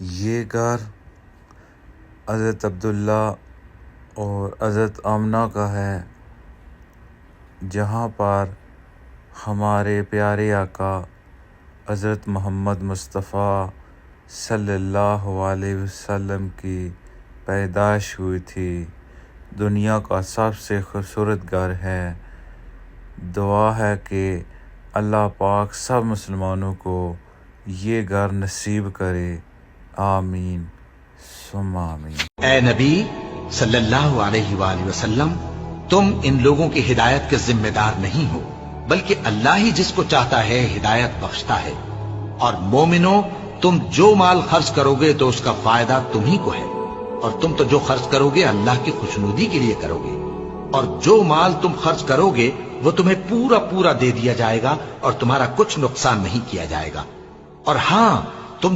یہ گھر حضرت عبداللہ اور حضرت آمنہ کا ہے، جہاں پر ہمارے پیارے آقا حضرت محمد مصطفیٰ صلی اللہ علیہ وسلم کی پیدائش ہوئی تھی۔ دنیا کا سب سے خوبصورت گھر ہے۔ دعا ہے کہ اللہ پاک سب مسلمانوں کو یہ گھر نصیب کرے، آمین ثم آمین۔ اے نبی صلی اللہ علیہ وآلہ وسلم، تم ان لوگوں کی ہدایت کے ذمہ دار نہیں ہو، بلکہ اللہ ہی جس کو چاہتا ہے ہدایت بخشتا ہے۔ اور مومنو، تم جو مال خرچ کرو گے تو اس کا فائدہ تمہیں کو ہے، اور تم تو جو خرچ کرو گے اللہ کی خوشنودی کے لیے کرو گے، اور جو مال تم خرچ کرو گے وہ تمہیں پورا پورا دے دیا جائے گا اور تمہارا کچھ نقصان نہیں کیا جائے گا۔ اور ہاں،